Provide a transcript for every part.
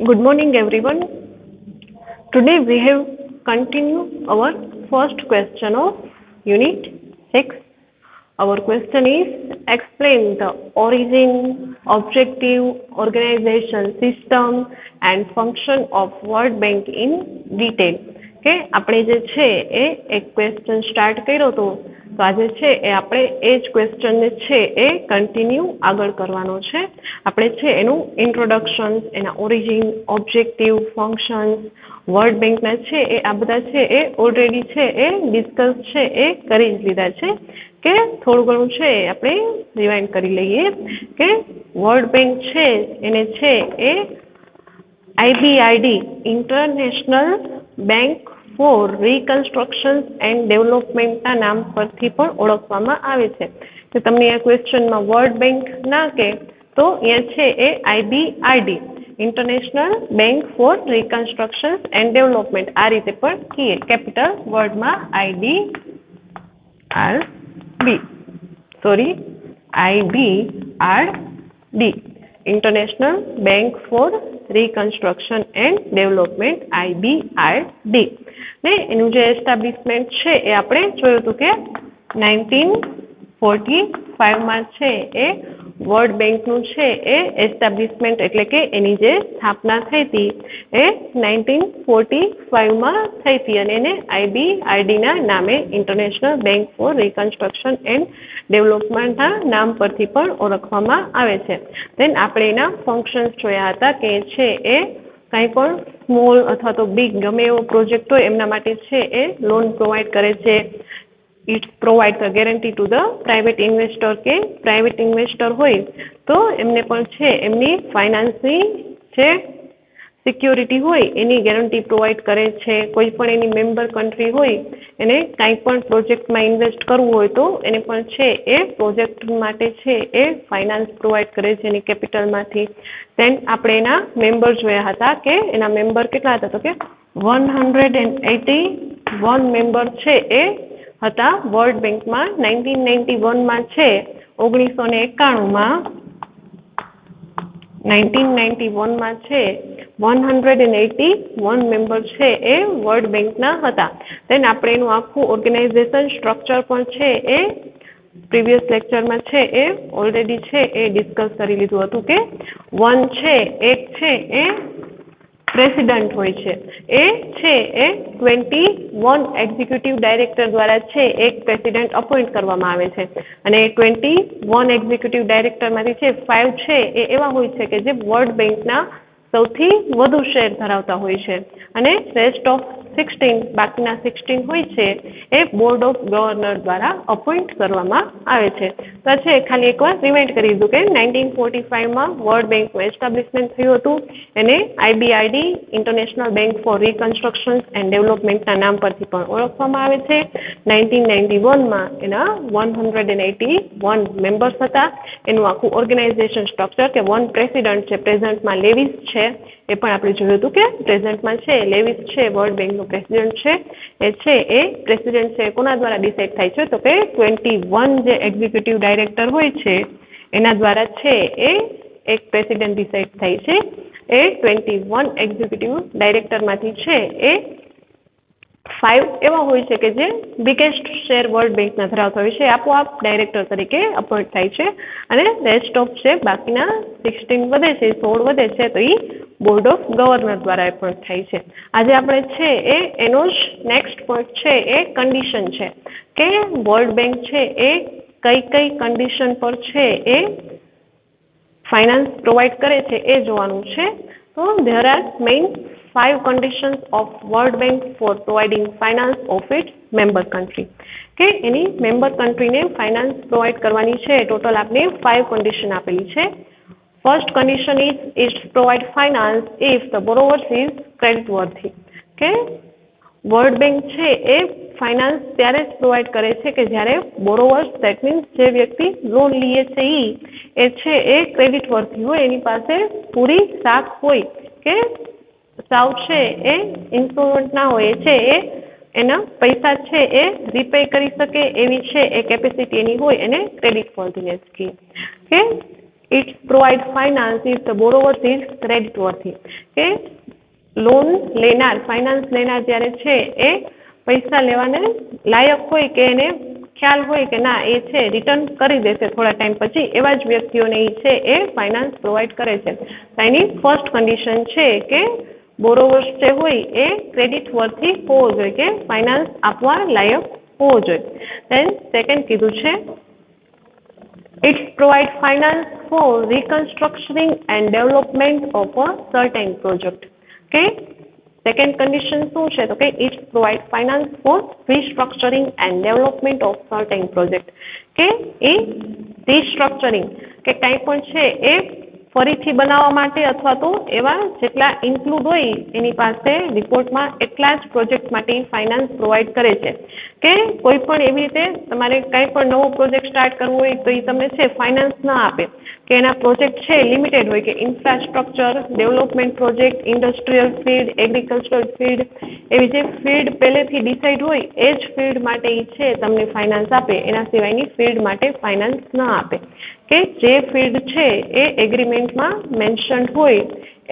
Good morning, everyone. Today we have continued our first question of Unit 6. Our question is explain the origin, objective, organization, system and function of World Bank in detail. કે આપણે જે છે એ એક question start કર્યો હતો તો આજે છે એ આપણે એ જ ક્વેશ્ચનને છે એ કન્ટિન્યુ આગળ કરવાનો છે. આપણે છે એનું ઇન્ટ્રોડક્શન, એના ઓરિજિન, ઓબ્જેક્ટિવ, ફંક્શન્સ, વર્લ્ડ બેંકના છે એ આ બધા છે એ ઓલરેડી છે એ ડિસ્કસ છે એ કરી જ લીધા છે. કે થોડું ઘણું છે આપણે રિવાઇન્ડ કરી લઈએ કે વર્લ્ડ બેંક છે એને છે એ IBRD International Bank for reconstruction and ડેવલપમેન્ટના નામ પરથી પણ ઓળખવામાં આવે છે. તો તમને આ ક્વેશ્ચનમાં વર્લ્ડ બેંક ના કે તો અહીંયા છે એ IBRD International Bank for reconstruction and Development આ રીતે પણ કહીએ કેપિટલ વર્ડમાં IBRD International Bank for reconstruction and Development IBRD ને એનું જે એસ્ટાબ્લિશમેન્ટ છે એ આપણે જોયું હતું કે 1945માં છે એ વર્લ્ડ બેંકનું છે એ એસ્ટાબ્લિશમેન્ટ એટલે કે એની જે સ્થાપના થઈ હતી એ 1945માં થઈ હતી અને એને IBRDના નામે International Bank for reconstruction and ડેવલપમેન્ટના નામ પરથી પણ ઓળખવામાં આવે છે. દેન આપણે એના ફંક્શન્સ જોયા હતા કે છે એ કંઈ પણ સ્મોલ અથવા તો બિગ ગમે એવો પ્રોજેક્ટ હોય એમના માટે છે એ લોન પ્રોવાઈડ કરે છે. It provide the guarantee to the private investor કે પ્રાઇવેટ ઇન્વેસ્ટર હોય તો એમને પણ છે એમની ફાઇનાન્સની જે સિક્યોરિટી હોય એની ગેરંટી પ્રોવાઈડ કરે છે. કોઈ પણ એની મેમ્બર કન્ટ્રી હોય એને કાંઈ પણ પ્રોજેક્ટમાં ઇન્વેસ્ટ કરવું હોય તો એને પણ છે એ પ્રોજેક્ટ માટે છે એ ફાઇનાન્સ પ્રોવાઈડ કરે છે એની કેપિટલમાંથી. દેન આપણે એના મેમ્બર જોયા હતા કે એના મેમ્બર કેટલા હતા તો કે 181 મેમ્બર છે એ હતા વર્લ્ડ બેંકમાં. 1991માં છે 1991માં છે 181 મેમ્બર છે એ વર્લ્ડ બેંકના હતા. દેન આપણે એનું આખું ઓર્ગેનાઇઝેશન સ્ટ્રક્ચર પણ છે એ પ્રીવિયસ લેક્ચરમાં છે એ ઓલરેડી છે એ ડિસ્કસ કરી લીધું હતું કે એક છે એ પ્રેસિડન્ટ હોય છે એ છે એ 21 એક્ઝિક્યુટિવ ડાયરેક્ટર દ્વારા છે એક પ્રેસિડન્ટ અપોઇન્ટ કરવામાં આવે છે અને 21 એક્ઝિક્યુટિવ ડાયરેક્ટરમાંથી છે 5 છે એ એવા હોય છે કે જે વર્લ્ડ બેંકના સૌથી વધુ શેર ધરાવતા હોય છે અને રેસ્ટ ઓફ 16 બાકીના 16 હોય છે એ બોર્ડ ઓફ ગવર્નર દ્વારા અપોઇન્ટ કરવામાં આવે છે. તો છે ખાલી એકવાર રિમાઇન્ડ કરી દીધું કે 1945માં વર્લ્ડ બેંકનું એસ્ટાબ્લિશમેન્ટ થયું હતું. એને IBRD International Bank for reconstruction and ડેવલપમેન્ટના નામ પરથી પણ ઓળખવામાં આવે છે. 1991માં એના 181 મેમ્બર્સ હતા. એનું આખું ઓર્ગેનાઇઝેશન સ્ટ્રક્ચર કે વન પ્રેસિડન્ટ છે પ્રેઝન્ટમાં લેવિસ છે એ પણ આપણે જોયું હતું કે પ્રેઝન્ટમાં છે લેવિસ છે વર્લ્ડ બેંકનું પ્રેસિડન્ટ છે એ છે એ પ્રેસિડન્ટ છે કોના દ્વારા ડિસાઇડ થાય છે તો કે 21 જે એક્ઝિક્યુટિવ ડાયરેક્ટર હોય છે એના દ્વારા છે એ એક પ્રેસિડન્ટ ડિસાઇડ થાય છે. એ 21 એક્ઝિક્યુટિવ ડાયરેક્ટરમાંથી છે એ 5 એવા હોય છે કે જે બિગેસ્ટ શેર વર્લ્ડ બેંકના ધરાવતા હોય છે આપોઆપ ડાયરેક્ટર તરીકે અપોઇન્ટ થાય છે અને રેસ્ટ ઓફ છે બાકીના 16 વધે છે 16 વધે છે તો એ બોર્ડ ઓફ ગવર્નર દ્વારા એપોઇન્ટ થાય છે. આજે આપણે છે એ એનો જ નેક્સ્ટ પોઈન્ટ છે એ કન્ડિશન છે કે વર્લ્ડ બેંક છે એ કઈ કન્ડિશન પર છે એ ફાઇનાન્સ પ્રોવાઈડ કરે છે એ જોવાનું છે. તો there are main 5 conditions of World Bank for providing finance of its member country. કે એની મેમ્બર કન્ટ્રીને ફાઇનાન્સ પ્રોવાઈડ કરવાની છે ટોટલ આપણે 5 કન્ડિશન આપેલી છે. First condition is it provide finance if the borrowers is creditworthy. કે World bank છે એ ફાઇનાન્સ ત્યારે જ પ્રોવાઈડ કરે છે કે જ્યારે બોરોવર્સ દેટ મીન્સ જે વ્યક્તિ લોન લે છે એ છે એ ક્રેડિટ વર્થી હોય એની પાસે પૂરી સાખ હોય કે સાવ છે એ ઇન્સ્ટોલમેન્ટ ના હોય છે એ એના પૈસા છે એ રીપે કરી શકે એવી છે એ કેપેસિટી એની હોય એને ક્રેડિટ વર્થીનેસ કહે. કે It provides finance if the borrower is creditworthy. કે લોન લેનાર ફાઇનાન્સ લેનાર જ્યારે છે એ પૈસા લેવાને લાયક હોય કે એને ખ્યાલ હોય કે ના એ છે રિટર્ન કરી દેશે થોડા ટાઈમ પછી, એવા જ વ્યક્તિઓને એ છે એ ફાઇનાન્સ પ્રોવાઈડ કરે છે. તો એની ફર્સ્ટ કન્ડિશન છે કે બોરોવર્સ જે હોય એ ક્રેડિટ વર્થી હોવો જોઈએ, કે ફાઇનાન્સ આપવા લાયક હોવો જોઈએ. દેન સેકન્ડ કીધું છે it provides finance for reconstructing and development of a certain project. Okay, second condition શું છે તો કે it provides finance for restructuring and development of certain project. કે એ restructuring કે કંઈ પણ છે એ ફરીથી બનાવવા માટે અથવા તો એવા જેટલા ઇન્ક્લુડ હોય એની પાસે રિપોર્ટમાં એટલા જ પ્રોજેક્ટ માટે ફાઇનાન્સ પ્રોવાઈડ કરે છે. કે કોઈ પણ એવી રીતે તમારે કંઈ પણ નવો પ્રોજેક્ટ સ્ટાર્ટ કરવો હોય તો એ તમને છે ફાઇનાન્સ ના આપે, કે એના પ્રોજેક્ટ છે લિમિટેડ હોય, કે infrastructure development project, industrial field, agricultural field, એવી જે ફીલ્ડ પહેલેથી ડિસાઇડ હોય એ જ ફીલ્ડ માટે એ છે તમને ફાઇનાન્સ આપે, એના સિવાયની ફીલ્ડ માટે ફાઇનાન્સ ના આપે. કે જે ફીલ્ડ છે એ એગ્રીમેન્ટમાં મેન્શન્ડ હોય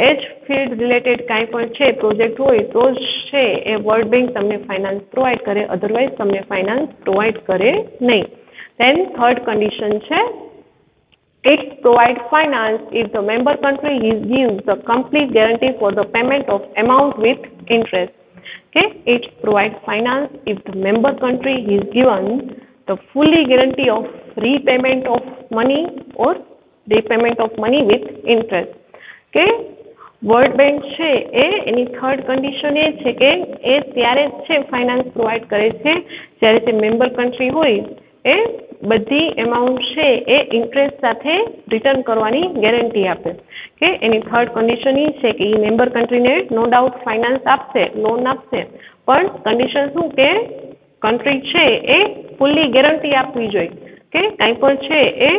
એ જ ફીલ્ડ રિલેટેડ કાંઈ પણ છે પ્રોજેક્ટ હોય તો જ છે એ વર્લ્ડ બેંક તમને ફાઇનાન્સ પ્રોવાઈડ કરે, અધરવાઇઝ તમને ફાઇનાન્સ પ્રોવાઈડ કરે નહીં. દેન થર્ડ કન્ડિશન છે it provides finance if the member country gives the complete guarantee for the payment of amount with interest. Okay, it provides finance if the member country is given the fully guarantee of repayment of money or repayment of money with interest. કે World bank છે એ એની third condition એ છે કે એ ત્યારે જ છે finance provide કરે છે જ્યારે તે મેમ્બર કન્ટ્રી હોય એ બધી એમાઉન્ટ છે એ ઇન્ટરેસ્ટ સાથે રિટર્ન કરવાની ગેરંટી આપે. કે એની થર્ડ કન્ડિશન એ છે કે એ મેમ્બર કન્ટ્રીને નો ડાઉટ ફાઇનાન્સ આપશે, લોન આપશે, પણ કન્ડિશન શું કે કન્ટ્રી છે એ ફૂલ્લી ગેરંટી આપવી જોઈએ, કે કંઈ પણ છે એ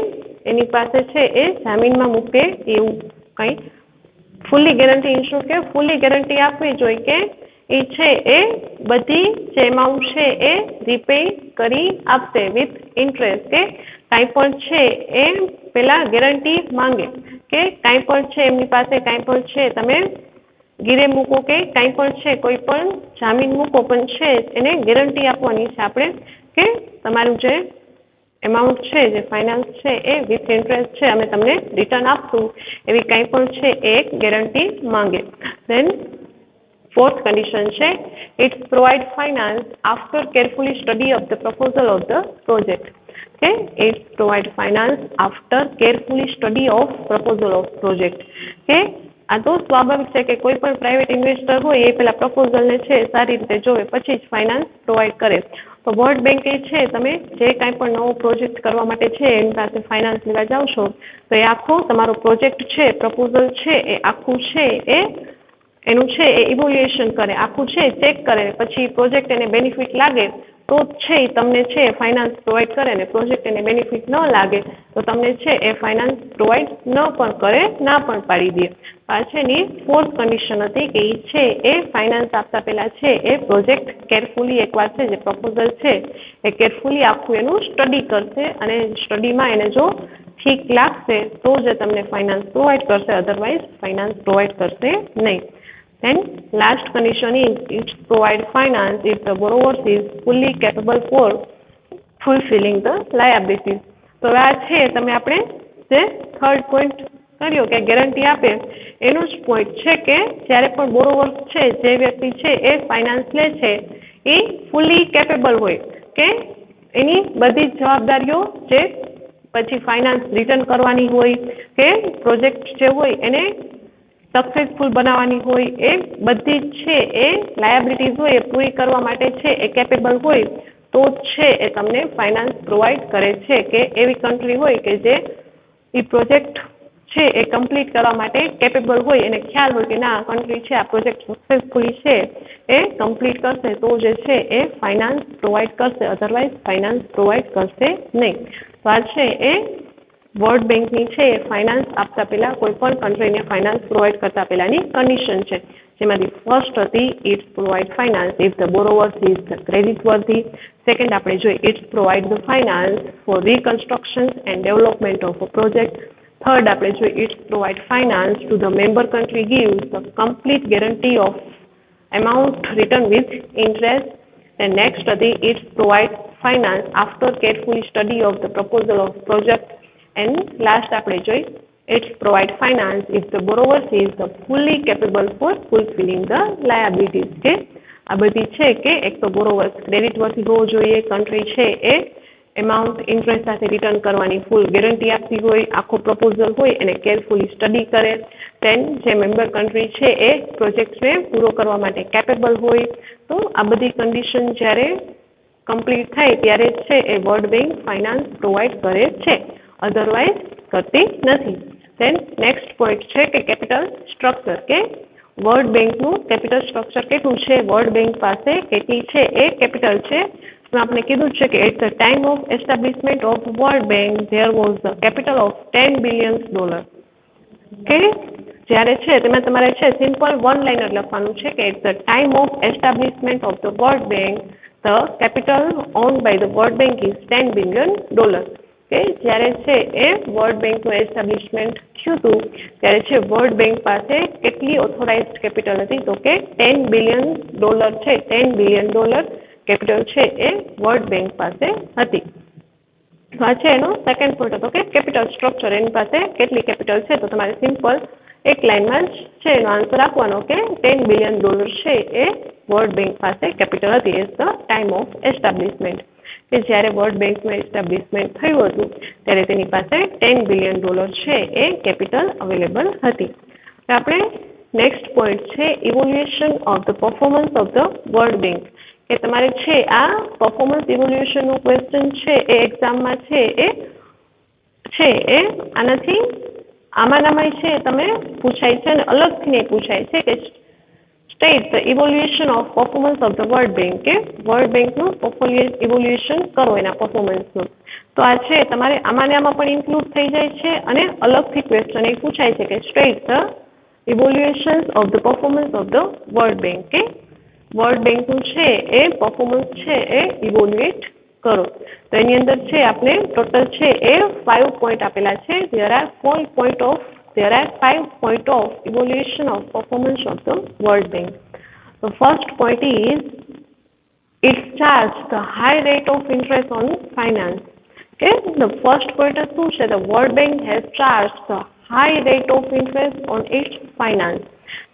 એની પાસે છે એ જામીનમાં મૂકે એવું કંઈ ફૂલ્લી ગેરંટી ઇન્સ્યોર કે ફૂલ્લી ગેરંટી આપવી જોઈએ કે એ છે એ બધી જે એમાઉન્ટ છે એ રીપે કરી આપશે વિથ ઇન્ટરેસ્ટ. કે કાંઈ પણ છે એ પહેલાં ગેરંટી માંગે, કે કાંઈ પણ છે એમની પાસે કાંઈ પણ છે તમે ગીરે મૂકો કે કાંઈ પણ છે કોઈ પણ જામીન મૂકો પણ છે એને ગેરંટી આપવાની છે આપણે કે તમારું જે એમાઉન્ટ છે જે ફાઇનાન્સ છે એ વિથ ઇન્ટરેસ્ટ છે અમે તમને રિટર્ન આપશું, એવી કાંઈ પણ છે એ એક ગેરંટી માંગે. દેન fourth condition છે it provides finance after carefully study of the proposal of the project. Okay, it provides finance after carefully study of proposal of project. કે આ તો સ્વાભાવિક છે કે કોઈ પણ પ્રાઇવેટ ઇન્વેસ્ટર હોય એ પેલા પ્રપોઝલને છે સારી રીતે જોવે પછી જ ફાઇનાન્સ પ્રોવાઈડ કરે. તો વર્લ્ડ બેંક એ છે તમે જે કાંઈ પણ નવો પ્રોજેક્ટ કરવા માટે છે એની પાસે ફાઇનાન્સ લેવા જાઓ છો તો એ આખો તમારો પ્રોજેક્ટ છે પ્રપોઝલ છે એ આખું છે એ એનું છે એ ઇવોલ્યુએશન કરે, આખું છે ચેક કરે, પછી પ્રોજેક્ટ એને બેનિફિટ લાગે તો જ છે એ તમને છે ફાઇનાન્સ પ્રોવાઈડ કરે, ને પ્રોજેક્ટ એને બેનિફિટ ન લાગે તો તમને છે એ ફાઇનાન્સ પ્રોવાઈડ ન પણ કરે, ના પણ પાડી દે. આ છે એની ફોર્થ કન્ડિશન હતી કે એ છે એ ફાઇનાન્સ આપતા પહેલા છે એ પ્રોજેક્ટ કેરફુલી એકવાર છે જે પ્રપોઝલ છે એ કેરફુલી આખું એનું સ્ટડી કરશે અને સ્ટડીમાં એને જો ઠીક લાગશે તો જ તમને ફાઇનાન્સ પ્રોવાઈડ કરશે, અધરવાઇઝ ફાઇનાન્સ પ્રોવાઈડ કરશે નહીં. Then last condition is it provides finance if the borrower is fully capable for fulfilling the liabilities. તો આ છે તમે આપણે જે થર્ડ પોઈન્ટ કર્યો કે ગેરંટી આપે એનું જ પોઈન્ટ છે કે જ્યારે પણ બોરોવર છે જે વ્યક્તિ છે એ ફાઇનાન્સ લે છે એ ફૂલી કેપેબલ હોય, કે એની બધી જ જવાબદારીઓ જે પછી ફાઇનાન્સ રિટર્ન કરવાની હોય કે પ્રોજેક્ટ જે હોય એને સક્સેસફુલ બનાવવાની હોય એ બધી જ છે એ લાયબિલિટીઝ હોય એ પૂરી કરવા માટે છે એ કેપેબલ હોય તો જ છે એ તમને ફાઇનાન્સ પ્રોવાઈડ કરે છે. કે એવી કન્ટ્રી હોય કે જે એ પ્રોજેક્ટ છે એ કમ્પ્લીટ કરવા માટે કેપેબલ હોય, એને ખ્યાલ હોય કે ના કન્ટ્રી છે આ પ્રોજેક્ટ સક્સેસફુલી છે એ કમ્પ્લીટ કરશે તો જે છે એ ફાઇનાન્સ પ્રોવાઈડ કરશે, અધરવાઇઝ ફાઇનાન્સ પ્રોવાઈડ કરશે નહીં. તો આ છે એ વર્લ્ડ બેંકની છે એ ફાઇનાન્સ આપતા પહેલા કોઈ પણ કન્ટ્રીને ફાઇનાન્સ પ્રોવાઈડ કરતા પહેલાની કન્ડિશન છે, જેમાંથી ફર્સ્ટ હતી it provide finance if the borrower is creditworthy. Second આપણે જોઈએ it provide the finance for reconstruction and development of a project. Third આપણે જોઈએ it's provide finance to the member country gives the complete guarantee of amount return with interest. And next હતી it provides finance after carefully study of the proposal of project. And last આપણે જોઈ it provide finance if the borrower is fully capable for fulfilling the liabilities. કે આ બધી છે કે એક તો બોરોવર ક્રેડિટ વર્થી હોવો જોઈએ, કન્ટ્રી છે એ એમાઉન્ટ ઇન્ટરેસ્ટ સાથે રિટર્ન કરવાની ફૂલ ગેરંટી આપતી હોય, આખો પ્રપોઝલ હોય એને કેરફુલી સ્ટડી કરે. દેન જે મેમ્બર કન્ટ્રી છે એ પ્રોજેક્ટને પૂરો કરવા માટે કેપેબલ હોય. તો આ બધી કન્ડિશન જ્યારે કમ્પ્લીટ થાય ત્યારે જ છે એ વર્લ્ડ બેંક ફાઇનાન્સ પ્રોવાઈડ કરે છે, અધરવાઇઝ કરતી નથી. દેન નેક્સ્ટ પોઈન્ટ છે કે કેપિટલ સ્ટ્રક્ચર, કે વર્લ્ડ બેંકનું કેપિટલ સ્ટ્રક્ચર કેટલું છે, વર્લ્ડ બેંક પાસે કેટલી છે એ કેપિટલ છે. આપણે કીધું છે કે at the time of establishment of world bank there was the capital of $10 billion. કે જ્યારે છે તેમાં તમારે છે સિમ્પલ વન લાઇનર લખવાનું છે કે at the time of establishment of the world bank the capital own by the world bank is $10 billion. કે જ્યારે છે એ વર્લ્ડ બેંકનું એસ્ટાબ્લિશમેન્ટ થયું હતું ત્યારે છે વર્લ્ડ બેંક પાસે કેટલી ઓથોરાઇઝડ કેપિટલ હતી, તો કે $10 billion છે, $10 billion કેપિટલ છે એ વર્લ્ડ બેંક પાસે હતી. તો આ છે એનો સેકન્ડ પોઈન્ટ હતો કે કેપિટલ સ્ટ્રક્ચર, એની પાસે કેટલી કેપિટલ છે. તો તમારે સિમ્પલ એક લાઇનમાં જ છે એનો આન્સર આપવાનો કે $10 billion છે એ વર્લ્ડ બેંક પાસે કેપિટલ હતી as the time of establishment. કે જ્યારે વર્લ્ડ બેંકનું એસ્ટાબ્લિશમેન્ટ થયું હતું ત્યારે તેની પાસે $10 billion છે એ કેપિટલ અવેલેબલ હતી. આપણે નેક્સ્ટ પોઈન્ટ છે evolution of the performance of the world bank. કે તમારે છે આ પરફોર્મન્સ ઇવોલ્યુશનનું ક્વેશ્ચન છે એ એક્ઝામમાં છે એ આનાથી આમાંનામાં છે તમે પૂછાય છે અને અલગથી નહીં પૂછાય છે કે state the evolution of performance of the world bank. કે વર્લ્ડ બેંકનું ઇવોલ્યુશન કરો એના પરફોર્મન્સનું. તો આ છે તમારે આમાં પણ ઇન્ક્લુડ થઈ જાય છે અને અલગથી ક્વેશ્ચન એ પૂછાય છે કે state the evolution of the performance of the world bank. કે વર્લ્ડ બેંકનું છે એ પરફોર્મન્સ છે એ ઇવોલ્યુએટ કરો. તો એની અંદર છે આપણે ટોટલ છે એ 5 પોઈન્ટ આપેલા છે. there are 5 point of evaluation of performance of the World Bank. The first point is it charges the high rate of interest on finance. Okay, the first point is the World Bank has charged the high rate of interest on its finance.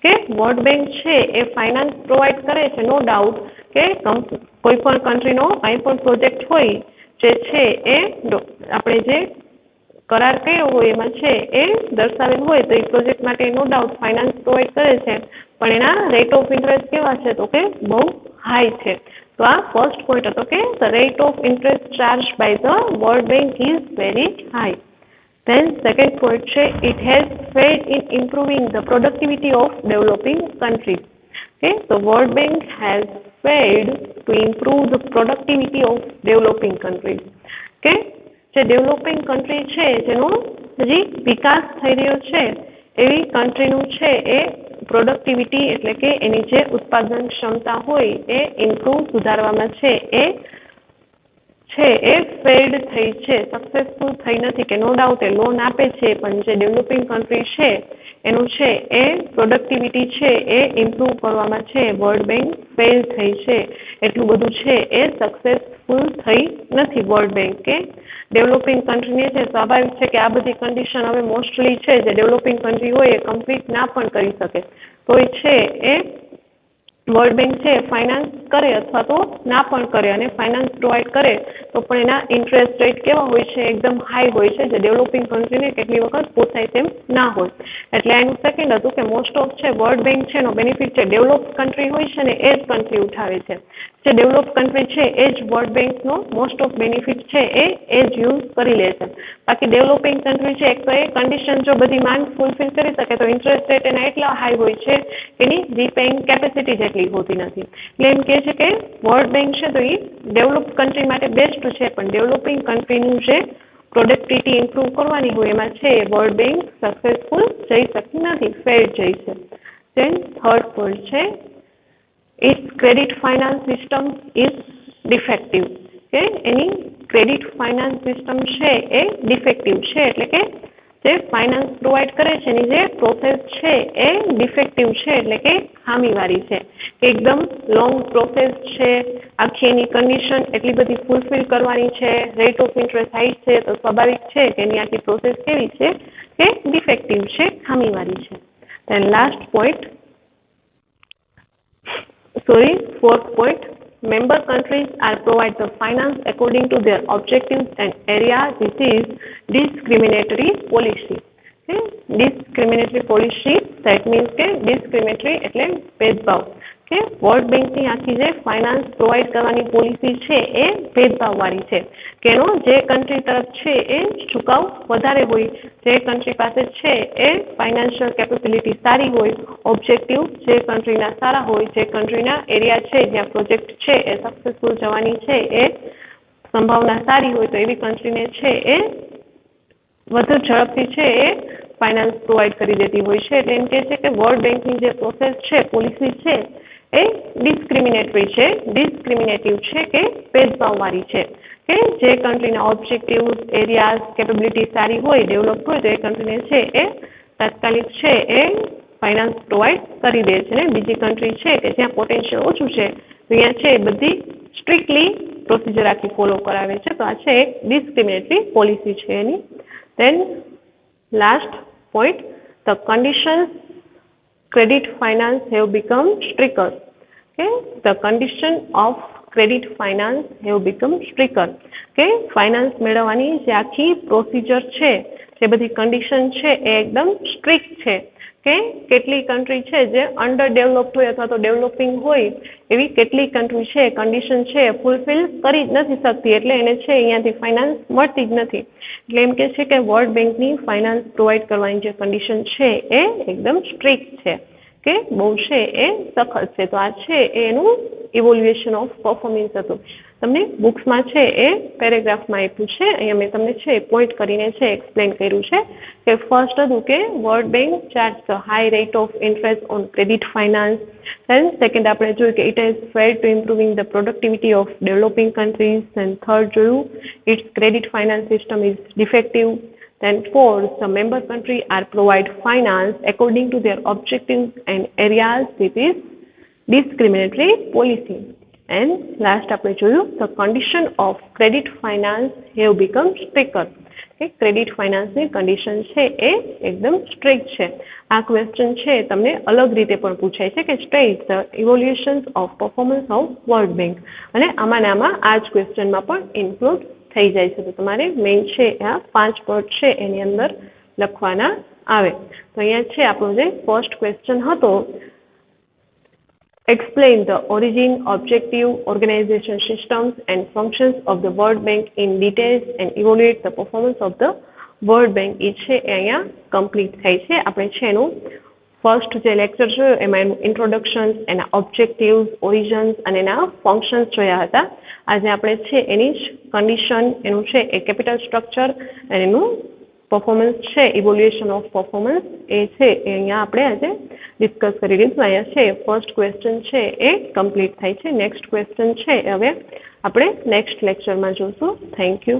કે World bank છે એ finance provide કરે છે, no doubt કે કોઈ પણ કન્ટ્રીનો કંઈ પણ project હોય જે છે એ આપણે જે કરાર કર્યો હોય એમાં છે એ દર્શાવેલું હોય તો એ પ્રોજેક્ટ માટે નો ડાઉટ ફાઇનાન્સ પ્રોવાઈડ કરે છે, પણ એના રેટ ઓફ ઇન્ટરેસ્ટ કેવા છે તો કે બહુ હાઈ છે. તો આ ફર્સ્ટ પોઈન્ટ હતો કે the rate of interest charge by the world bank is very high. Then second point છે it has failed in improving the productivity of developing countries. Okay, the World Bank has failed to improve the productivity of developing countries. Okay, જે developing country છે જેનો હજી વિકાસ થઈ રહ્યો છે એવી કન્ટ્રીનું છે એ પ્રોડક્ટિવિટી એટલે કે એની જે ઉત્પાદન ક્ષમતા હોય એ ઇમ્પ્રૂવ સુધારવામાં છે એ ફેલ્ડ થઈ છે, સક્સેસફુલ થઈ નથી. કે નો ડાઉટ એ લોન આપે છે પણ જે ડેવલપિંગ કન્ટ્રી છે એનું છે એ પ્રોડક્ટિવિટી છે એ ઇમ્પ્રૂવ કરવામાં છે વર્લ્ડ બેંક ફેલ થઈ છે, એટલું બધું છે એ સક્સેસફુલ થઈ નથી વર્લ્ડ બેંક. કે ડેવલપિંગ કન્ટ્રીને છે સ્વાભાવિક છે કે આ બધી કન્ડિશન હવે મોસ્ટલી છે જે ડેવલપિંગ કન્ટ્રી હોય એ કમ્પ્લીટ ના પણ કરી શકે તો એ છે એ વર્લ્ડ બેંક છે ફાઇનાન્સ કરે અથવા તો ના પણ કરે, અને ફાઇનાન્સ પ્રોવાઈડ કરે તો પણ એના ઇન્ટરેસ્ટ રેટ કેવા હોય છે એકદમ હાઈ હોય છે જે ડેવલપિંગ કન્ટ્રીને કેટલી વખત પોસાય તેમ ના હોય. એટલે એનું સેકન્ડ હતું કે મોસ્ટ ઓફ છે વર્લ્ડ બેંક છે એનો બેનિફિટ છે ડેવલપ કન્ટ્રી હોય છે ને એ જ કન્ટ્રી ઉઠાવે છે. જે ડેવલપ કન્ટ્રી છે એ જ વર્લ્ડ બેંકનો મોસ્ટ ઓફ બેનિફિટ છે એ જ યુઝ કરી લે છે. બાકી ડેવલપિંગ કન્ટ્રી છે એક તો એ કન્ડિશન જો બધી માંગ ફૂલફિલ કરી શકે તો ઇન્ટરેસ્ટ રેટ એના એટલા હાઈ હોય છે એની રીપેઇંગ કેપેસિટી જેટલી હોતી નથી. એટલે એમ કહે છે કે વર્લ્ડ બેંક છે તો એ ડેવલપ કન્ટ્રી માટે બેસ્ટ છે પણ ડેવલપિંગ કન્ટ્રીનું જે પ્રોડક્ટિવિટી ઇમ્પ્રૂવ કરવાની હોય એમાં છે વર્લ્ડ બેંક સક્સેસફુલ જઈ શકતી નથી, ફેલ જઈ છે. દેન થર્ડ પોઈન્ટ છે its credit finance system is defective. કે એની ક્રેડિટ ફાઇનાન્સ સિસ્ટમ છે એ ડિફેક્ટિવ છે એટલે કે જે ફાઇનાન્સ પ્રોવાઈડ કરે છે એની જે પ્રોસેસ છે એ ડિફેક્ટિવ છે, એટલે કે ખામીવાળી છે, કે એકદમ લોંગ પ્રોસેસ છે, આખી એની કન્ડિશન એટલી બધી ફૂલફિલ કરવાની છે, રેટ ઓફ ઇન્ટરેસ્ટ હાઈ છે, તો સ્વાભાવિક છે કે એની આખી પ્રોસેસ કેવી છે કે ડિફેક્ટિવ છે, ખામીવાળી છે. Then last point, fourth point, member countries are provide the finance according to their objectives and area. This is discriminatory policy. Okay? Discriminatory policy, that means કે discriminatory એટલે ભેદભાવ. કે વર્લ્ડ બેંકની આખી જે ફાઇનાન્સ પ્રોવાઈડ કરવાની પોલિસી છે એ ભેદભાવવાળી છે, કે એનો જે કન્ટ્રી તરફ છે એ ઝુકાવ વધારે હોય, જે કન્ટ્રી પાસે છે એ ફાઇનાન્શિયલ કેપેબિલિટી સારી હોય, ઓબ્જેક્ટિવ જે કન્ટ્રીના સારા હોય, જે કન્ટ્રીના એરિયા છે જ્યાં પ્રોજેક્ટ છે એ સક્સેસફુલ જવાની છે એ સંભાવના સારી હોય, તો એવી કન્ટ્રીને છે એ વધુ ઝડપથી છે એ ફાઇનાન્સ પ્રોવાઈડ કરી દેતી હોય છે. એટલે એમ કહે છે કે વર્લ્ડ બેંકની જે પ્રોસેસ છે, પોલિસી છે એ ડિસ્ક્રિમિનેટરી છે, ડિસ્ક્રિમિનેટિવ છે, કે ભેદભાવવાળી છે, કે જે કન્ટ્રીના ઓબ્જેક્ટિવ એરિયાઝ કેપેબિલિટી સારી હોય, ડેવલપ હોય, તો એ કન્ટ્રીને છે એ તાત્કાલિક છે એ ફાઇનાન્સ પ્રોવાઈડ કરી દે છે. ને બીજી કન્ટ્રી છે કે જ્યાં પોટેન્શિયલ ઓછું છે, તો અહીંયા છે એ બધી સ્ટ્રિક્ટલી પ્રોસિજર આખી ફોલો કરાવે છે, તો આ છે એક ડિસ્ક્રિમિનેટરી પોલિસી છે એની. Then last point, the conditions credit finance have become stricter. Okay, the condition of credit finance have become stricter. Okay, finance મેળવવાની જે આખી પ્રોસિજર છે, જે બધી કન્ડિશન છે એ એકદમ સ્ટ્રિક્ટ છે, કે કેટલી કન્ટ્રી છે જે અંડર ડેવલપ્ડ હોય અથવા તો ડેવલપિંગ હોય, એવી કેટલી કન્ટ્રી છે કન્ડિશન છે ફૂલફિલ કરી જ નથી શકતી, એટલે એને છે અહીંયાથી ફાઇનાન્સ મળતી જ નથી. એટલે એમ કે છે કે વર્લ્ડ બેંકની ફાઇનાન્સ પ્રોવાઈડ કરવાની જે કન્ડિશન છે એ એકદમ સ્ટ્રિક્ટ છે, કે બહુ છે એ સખત છે. તો આ છે એનું ઇવોલ્યુએશન ઓફ પરફોર્મન્સ હતું. તમને બુક્સમાં છે એ પેરેગ્રાફમાં આપ્યું છે, અહીંયા મેં તમને છે પોઈન્ટ કરીને છે એક્સપ્લેન કર્યું છે, કે ફર્સ્ટ હતું કે World Bank charge the high rate of interest on credit finance. Then second આપણે જોયું કે it has failed to improving the productivity of developing countries. And third જોયું it's credit finance system is defective. Then fourth, the member country are provide finance according to their objectives and areas with is discriminatory policy. And last આપણે જોયું the condition of credit finance have become stricter. કે credit ફાઇનાન્સની condition છે એ એકદમ strict છે. આ question છે તમને અલગ રીતે પણ પૂછાય છે, કે state the evolutions of performance of world Bank, અને આમાં આ જ ક્વેશ્ચનમાં પણ ઇન્ક્લુડ થઈ જાય છે. તો તમારે મેઇન છે આ 5 પોઈન્ટ છે એની અંદર લખવાના આવે. તો અહીંયા છે આપણો જે ફર્સ્ટ ક્વેશ્ચન હતો, explain the origin, objective, organization systems and functions of the World Bank in details and evaluate the performance of the World Bank. એ છે એ અહીંયા કમ્પ્લીટ થાય છે. આપણે છે એનું ફર્સ્ટ જે લેક્ચર જોયો એમાં એનું ઇન્ટ્રોડક્શન, એના ઓબ્જેક્ટિવ્સ, ઓરિજન્સ અને એના ફંક્શન્સ જોયા હતા. આજે આપણે છે એની જ કન્ડિશન, એનું છે એ કેપિટલ સ્ટ્રક્ચર અને એનું પરફોર્મન્સ છે, ઇવોલ્યુએશન ઓફ પરફોર્મન્સ એ છે એ અહીંયા આપણે આજે ડિસ્કસ કરી લીધું. અહીંયા છે ફર્સ્ટ ક્વેશ્ચન છે એ કમ્પ્લીટ થાય છે. નેક્સ્ટ ક્વેશ્ચન છે હવે આપણે નેક્સ્ટ લેક્ચરમાં જોશું. Thank you.